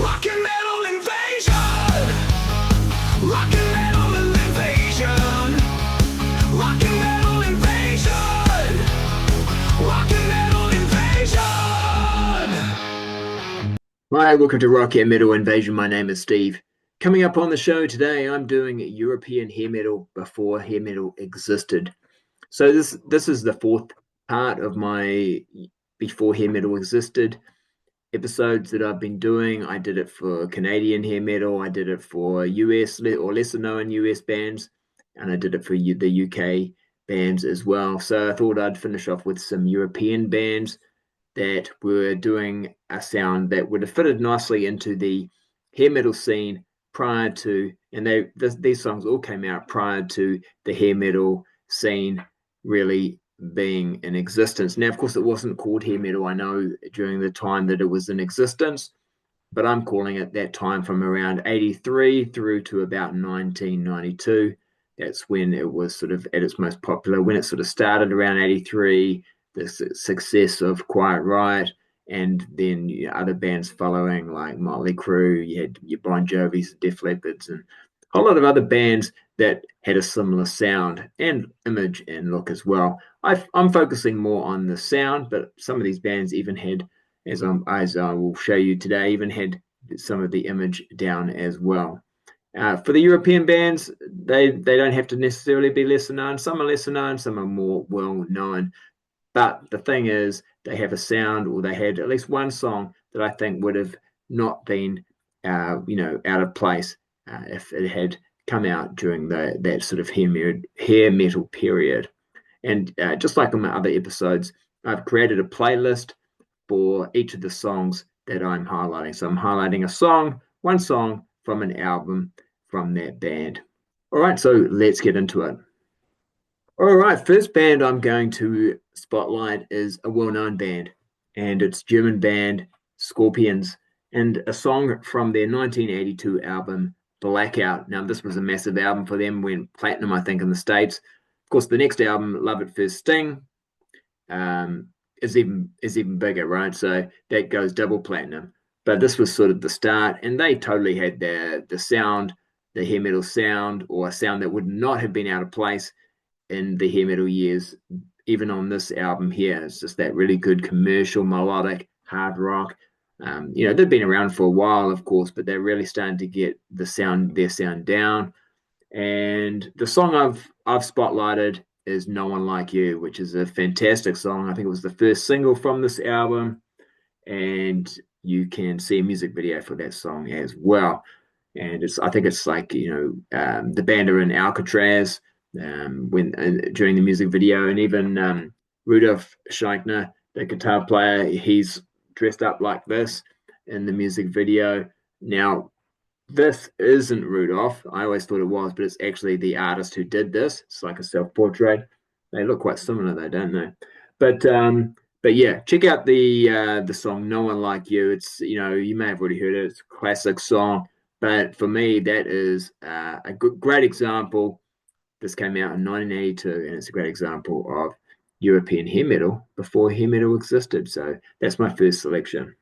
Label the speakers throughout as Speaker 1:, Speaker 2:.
Speaker 1: Rock and metal invasion. Rock and metal invasion. Rock and metal invasion. Rock and metal invasion.
Speaker 2: Hi, welcome to Rock and Metal Invasion. My name is Steve. Coming up on the show today, I'm doing European hair metal before hair metal existed. So this is the fourth part of my before hair metal existed episodes that I've been doing. I did it for Canadian hair metal, I did it for US or lesser known US bands, and I did it for the UK bands as well. So I thought I'd finish off with some European bands that were doing a sound that would have fitted nicely into the hair metal scene prior to, and these songs all came out prior to the hair metal scene really being in existence. Now, of course, it wasn't called hair metal, I know, during the time that it was in existence, but I'm calling it that time from around 83 through to about 1992. That's when it was sort of at its most popular, when it sort of started around 83, the success of Quiet Riot, and then other bands following like Motley Crue, you had your Bon Jovi's, Def Leppards, and a whole lot of other bands that had a similar sound and image and look as well. I'm focusing more on the sound, but some of these bands even had, as I will show you today, even had some of the image down as well. For the European bands, they don't have to necessarily be lesser known. Some are lesser known, some are more well known. But the thing is, they have a sound, or they had at least one song that I think would have not been, out of place if it had come out during that sort of hair metal period. And just like on my other episodes, I've created a playlist for each of the songs that I'm highlighting. So I'm highlighting one song from an album from that band. All right, so let's get into it. All right, first band I'm going to spotlight is a well-known band, and it's German band Scorpions, and a song from their 1982 album Blackout. Now, this was a massive album for them, went platinum, I think, in the States. Of course, the next album, Love at First Sting, is even bigger, right? So that goes double platinum. But this was sort of the start, and they totally had the sound, the hair metal sound, or a sound that would not have been out of place in the hair metal years, even on this album here. It's just that really good commercial, melodic, hard rock. They've been around for a while, of course, but they're really starting to get their sound down. And the song I've spotlighted is No One Like You, which is a fantastic song. I think it was the first single from this album, and you can see a music video for that song as well. And I think it's like, the band are in Alcatraz during the music video, and even Rudolf Scheichner, the guitar player, he's dressed up like this in the music video. Now, this isn't Rudolf. I always thought it was, but it's actually the artist who did this. It's like a self-portrait. They look quite similar, though, don't they? But yeah, check out the song "No One Like You." It's, you may have already heard it. It's a classic song, but for me, that is a great example. This came out in 1982, and it's a great example of European hair metal before hair metal existed. So that's my first selection.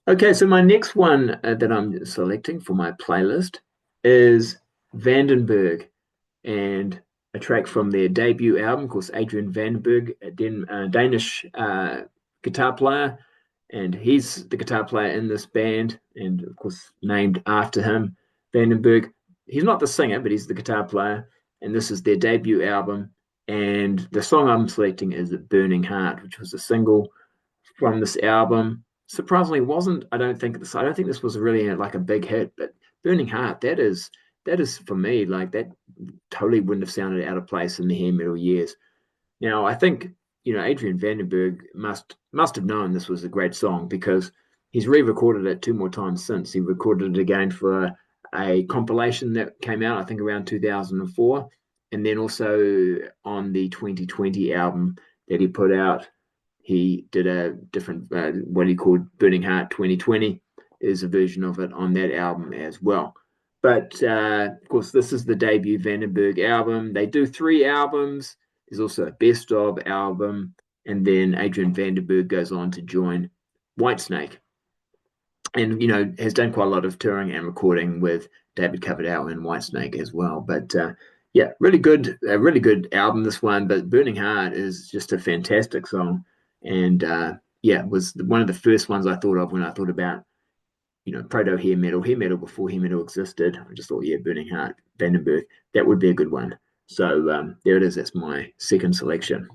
Speaker 2: Okay, so my next one that I'm selecting for my playlist is Vandenberg, and a track from their debut album. Of course, Adrian Vandenberg, a Danish guitar player, and he's the guitar player in this band, and of course named after him, Vandenberg. He's not the singer, but he's the guitar player, and this is their debut album. And the song I'm selecting is Burning Heart, which was a single from this album. Surprisingly, I don't think this was really like a big hit, but Burning Heart, that is for me, like, that totally wouldn't have sounded out of place in the hair metal years. Now, I think, Adrian Vandenberg must have known this was a great song, because he's re-recorded it 2 more times since. He recorded it again for a compilation that came out, I think, around 2004, and then also on the 2020 album that he put out, he did a different, what he called Burning Heart 2020, is a version of it on that album as well. But of course, this is the debut Vandenberg album. They do 3 albums. There's also a best of album, and then Adrian Vandenberg goes on to join Whitesnake. and has done quite a lot of touring and recording with David Coverdale and Whitesnake as well. But yeah, a really good album, this one. But Burning Heart is just a fantastic song, and yeah, it was one of the first ones I thought of when I thought about proto hair metal before hair metal existed. I just thought, yeah, Burning Heart, Vandenberg, that would be a good one. So there it is. That's my second selection.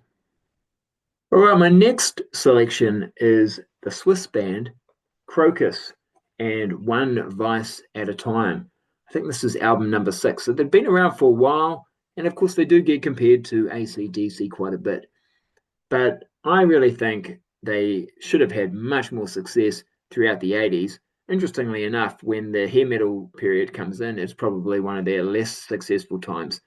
Speaker 2: All right, my next selection is the Swiss band Crocus and One Vice at a Time. I think this is album number 6. So they've been around for a while, and of course they do get compared to AC/DC quite a bit. But I really think they should have had much more success throughout the 80s. Interestingly enough, when the hair metal period comes in, it's probably one of their less successful times.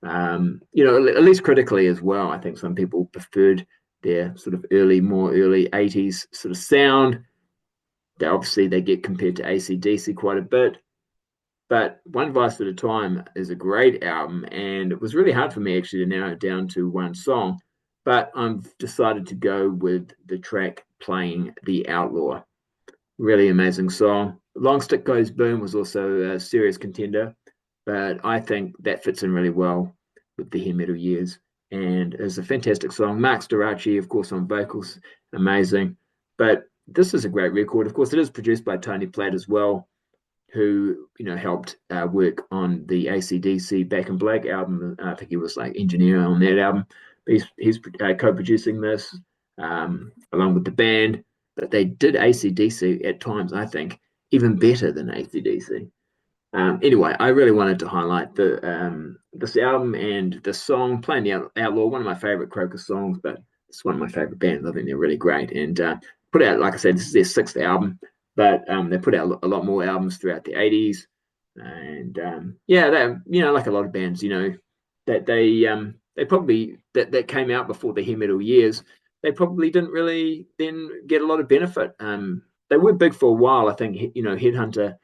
Speaker 2: At least critically as well. I think some people preferred their sort of more early 80s sort of sound. They get compared to AC/DC quite a bit. But One Vice at a Time is a great album, and it was really hard for me actually to narrow it down to one song. But I've decided to go with the track Playing the Outlaw. Really amazing song. Long Stick Goes Boom was also a serious contender, but I think that fits in really well with the hair metal years, and is a fantastic song. Mark Storace, of course, on vocals, amazing. But this is a great record. Of course, it is produced by Tony Platt as well, who helped work on the AC/DC Back in Black album. I think he was like engineer on that album. He's co-producing this along with the band. But they did AC/DC at times, I think, even better than AC/DC. Anyway, I really wanted to highlight this album and the song Playing the Outlaw, one of my favorite Crocus songs, but it's one of my favorite bands. I think they're really great. And put out, like I said, this is their 6th album, but they put out a lot more albums throughout the 80s. And yeah, like a lot of bands, that they probably that came out before the hair metal years. They probably didn't really then get a lot of benefit. They were big for a while. I think Headhunter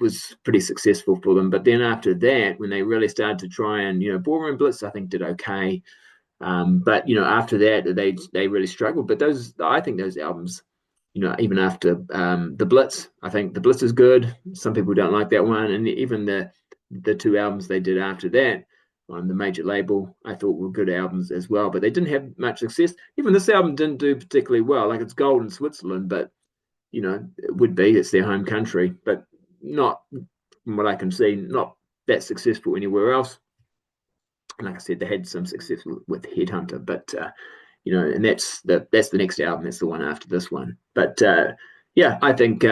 Speaker 2: was pretty successful for them, but then after that, when they really started to try and Ballroom Blitz, I think did okay, but after that they really struggled. But I think those albums, even after the Blitz, I think the Blitz is good. Some people don't like that one, and even the 2 albums they did after that on the major label, I thought were good albums as well, but they didn't have much success. Even this album didn't do particularly well. Like, it's gold in Switzerland, but it's their home country, but not, from what I can see, not that successful anywhere else. And like I said, they had some success with Headhunter, but and that's the next album. That's the one after this one. But yeah, I think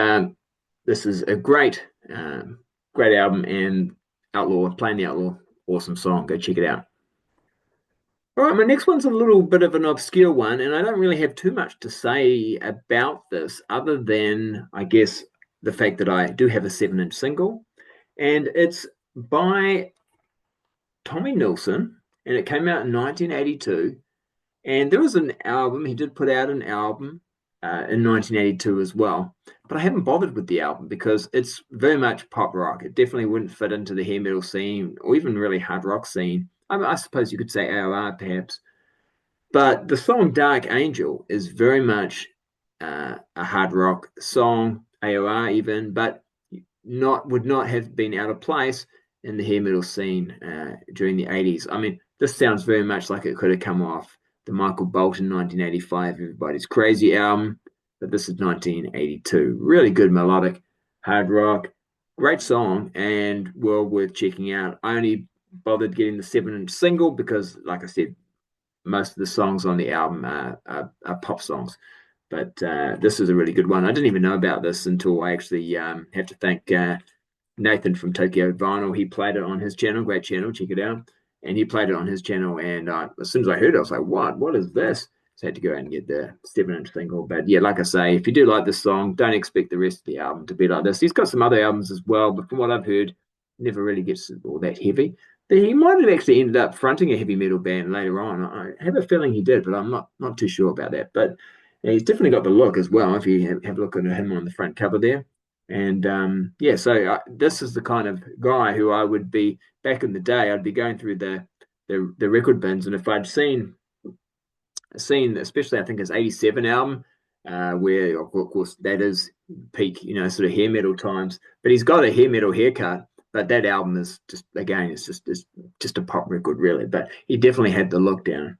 Speaker 2: this is a great album, and Playing the Outlaw, awesome song. Go check it out. All right, my next one's a little bit of an obscure one, and I don't really have too much to say about this other than, I guess, the fact that I do have a 7-inch single, and it's by Tommy Nilsson, and it came out in 1982. And there was an album, he did put out an album in 1982 as well, but I haven't bothered with the album because it's very much pop rock. It definitely wouldn't fit into the hair metal scene or even really hard rock scene. I suppose you could say AOR perhaps, but the song Dark Angel is very much a hard rock song, AOR even, but would not have been out of place in the hair metal scene during the 80s. I mean, this sounds very much like it could have come off the Michael Bolton 1985 Everybody's Crazy album, but this is 1982. Really good melodic hard rock, great song, and well worth checking out. I only bothered getting the 7-inch single because, like I said, most of the songs on the album are pop songs, but this is a really good one. I didn't even know about this until I actually have to thank Nathan from Tokyo Vinyl. He played it on his channel, great channel, check it out. And he played it on his channel, and as soon as I heard it, I was like, what is this? So I had to go out and get the 7-inch single. But yeah, like I say, if you do like this song, don't expect the rest of the album to be like this. He's got some other albums as well, but from what I've heard, never really gets all that heavy. He might have actually ended up fronting a heavy metal band later on. I have a feeling he did, but I'm not too sure about that. But he's definitely got the look as well, if you have a look at him on the front cover there. And yeah, so this is the kind of guy who I would be, back in the day, I'd be going through the record bins, and if I'd seen especially I think his 87 album, where of course that is peak, sort of hair metal times. But he's got a hair metal haircut. But that album is just, again, it's just a pop record, really. But he definitely had the look down.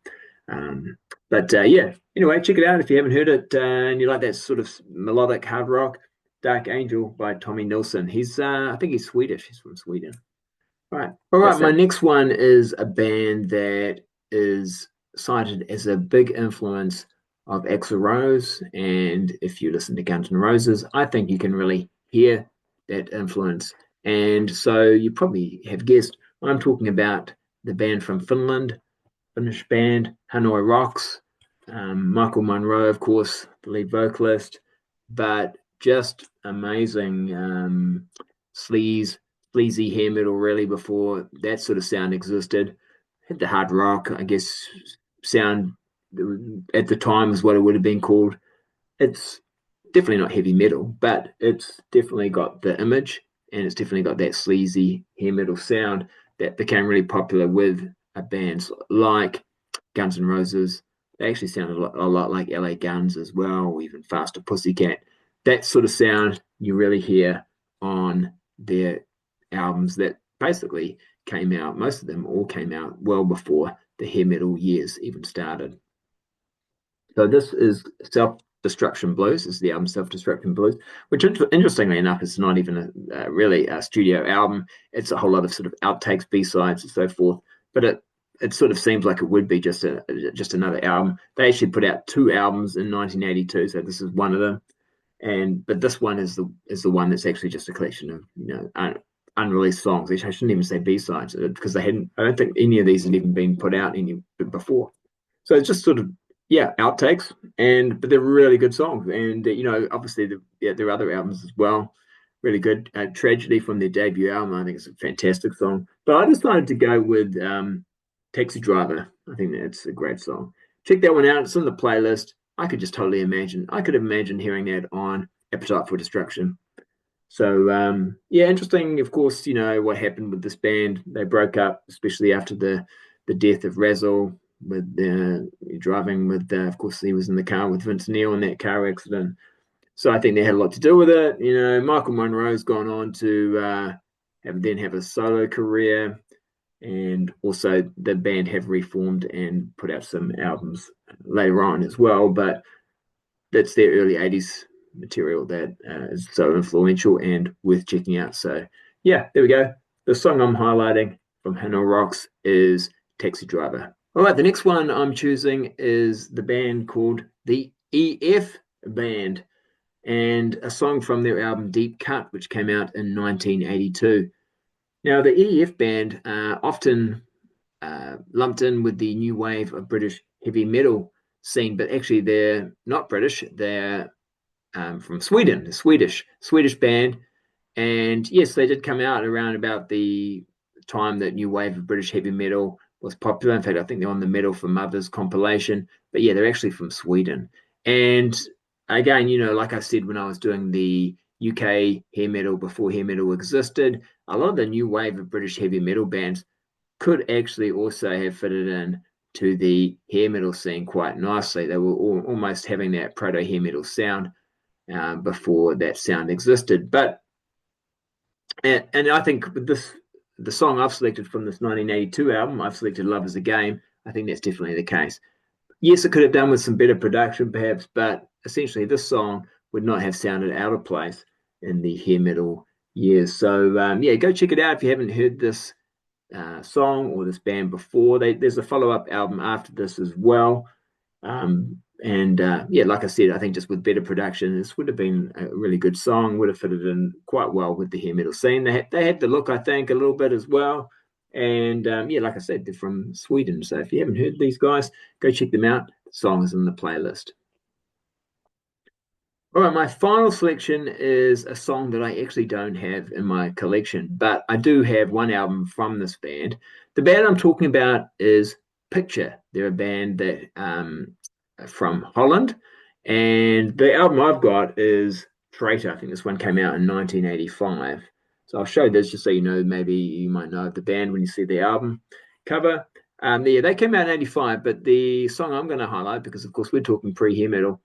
Speaker 2: Yeah, anyway, check it out if you haven't heard it and you like that sort of melodic hard rock. Dark Angel by Tommy Nilsson. I think he's Swedish. He's from Sweden. All right. My next one is a band that is cited as a big influence of Axl Rose, and if you listen to Guns N' Roses, I think you can really hear that influence. And so you probably have guessed I'm talking about the band from Finland, Finnish band, Hanoi Rocks. Michael Monroe, of course, the lead vocalist, but just amazing sleazy hair metal, really, before that sort of sound existed. Had the hard rock, I guess, sound at the time is what it would have been called. It's definitely not heavy metal, but it's definitely got the image, and it's definitely got that sleazy hair metal sound that became really popular with bands like Guns N' Roses. They actually sounded a lot like LA Guns as well, or even Faster Pussycat. That sort of sound you really hear on their albums that basically came out, most of them all came out well before the hair metal years even started. So this is Self-Destruction Blues. This is the album Self-Destruction Blues, which interestingly enough is not even really a studio album. It's a whole lot of sort of outtakes, B-sides, and so forth. But it sort of seems like it would be just another album. They actually put out 2 albums in 1982, so this is one of them. But this one is the one that's actually just a collection of unreleased songs. I shouldn't even say B-sides because I don't think any of these had even been put out any before. So it's just sort of outtakes, but they're really good songs. And obviously there are other albums as well, really good. Tragedy from their debut album, I think it's a fantastic song. But I decided to go with Taxi Driver. I think that's a great song. Check that one out. It's on the playlist. I could imagine hearing that on Appetite for Destruction. So interesting. Of course, what happened with this band. They broke up, especially after the death of Razzle, with driving with, of course, he was in the car with Vince Neil in that car accident. So I think they had a lot to do with it. Michael Monroe's gone on to have a solo career, and also the band have reformed and put out some albums later on as well. But that's their early 80s material that is so influential and worth checking out. So there we go. The song I'm highlighting from Hanoi Rocks is Taxi Driver. All right, the next one I'm choosing is the band called the EF Band, and a song from their album Deep Cut, which came out in 1982. Now, the EF Band often lumped in with the new wave of British heavy metal scene, but actually they're not British. They're from Sweden, a Swedish band. And yes, they did come out around about the time that new wave of British heavy metal was popular. In fact, I think they're on the Metal for Mothers compilation. But they're actually from Sweden. And again, like I said, when I was doing the UK hair metal before hair metal existed, a lot of the new wave of British heavy metal bands could actually also have fitted in to the hair metal scene quite nicely. They were almost having that proto hair metal sound before that sound existed. And I think with the song I've selected from this 1982 album, I've selected Love Is a Game. I think that's definitely the case. Yes, it could have done with some better production perhaps, but essentially this song would not have sounded out of place in the hair metal years. So go check it out if you haven't heard this song or this band before. There's a follow-up album after this as well. Like I said, I think just with better production, this would have been a really good song, would have fitted in quite well with the hair metal scene. They had the look, I think, a little bit as well. And like I said, they're from Sweden. So if you haven't heard these guys, go check them out. The song is in the playlist. All right, my final selection is a song that I actually don't have in my collection, but I do have one album from this band. The band I'm talking about is Picture. They're a band that from Holland, and the album I've got is Traitor. I think this one came out in 1985. So I'll show this just so you know, maybe you might know the band when you see the album cover. They came out in 85, but the song I'm going to highlight, because of course we're talking pre-hair metal,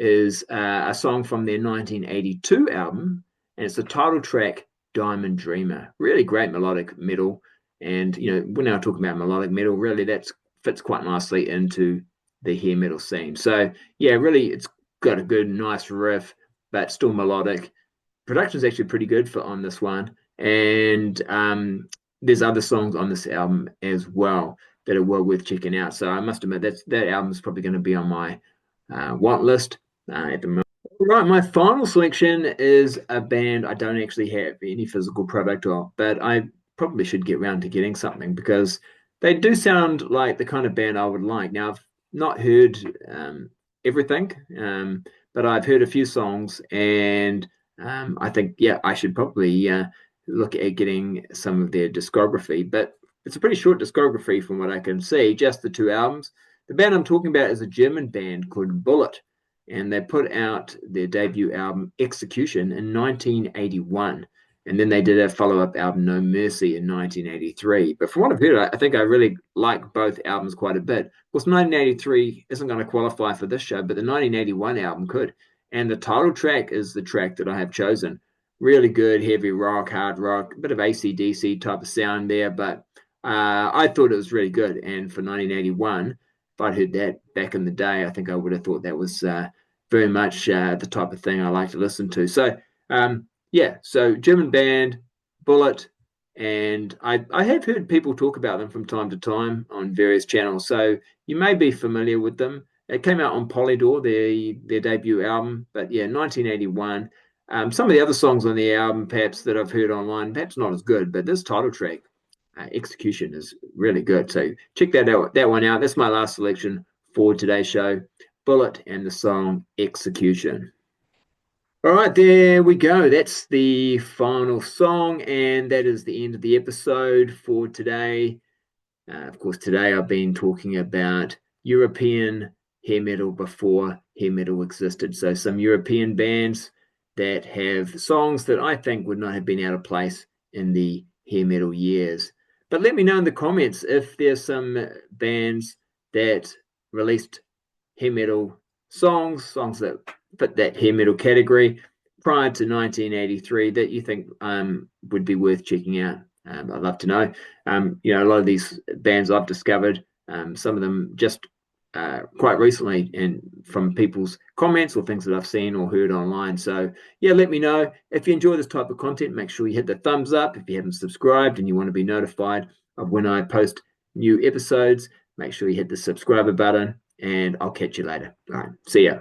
Speaker 2: is a song from their 1982 album, and it's the title track, Diamond Dreamer. Really great melodic metal. And, when I talk about melodic metal, really that fits quite nicely into the hair metal scene. So, yeah, really it's got a good, nice riff, but still melodic. Production is actually pretty good on this one. And there's other songs on this album as well that are well worth checking out. So I must admit that album is probably going to be on my want list at the moment. Right, my final selection is a band I don't actually have any physical product of, but I probably should get around to getting something because they do sound like the kind of band I would like. Now, I've not heard everything, but I've heard a few songs, and I think, I should probably look at getting some of their discography. But it's a pretty short discography from what I can see, just the 2 albums. The band I'm talking about is a German band called Bullet, and they put out their debut album Execution in 1981. And then they did a follow-up album, No Mercy, in 1983. But from what I've heard, I think I really like both albums quite a bit. Of course, 1983 isn't going to qualify for this show, but the 1981 album could. And the title track is the track that I have chosen. Really good, heavy rock, hard rock, a bit of AC/DC type of sound there, but I thought it was really good. And for 1981, if I'd heard that back in the day, I think I would have thought that was very much the type of thing I like to listen to. So, so German band, Bullet, and I have heard people talk about them from time to time on various channels, so you may be familiar with them. It came out on Polydor, their debut album, but 1981. Some of the other songs on the album, perhaps that I've heard online, perhaps not as good, but this title track, Execution, is really good. So check that one out. That's my last selection for today's show, Bullet and the song Execution. All right, there we go. That's the final song, and that is the end of the episode for today. Of course, today I've been talking about European hair metal before hair metal existed. So some European bands that have songs that I think would not have been out of place in the hair metal years. But let me know in the comments if there's some bands that released hair metal songs that fit that hair metal category prior to 1983 that you think would be worth checking out. I'd love to know. A lot of these bands I've discovered, some of them just quite recently, and from people's comments or things that I've seen or heard online. So let me know. If you enjoy this type of content, make sure you hit the thumbs up. If you haven't subscribed and you want to be notified of when I post new episodes, make sure you hit the subscriber button, and I'll catch you later. All right, see ya.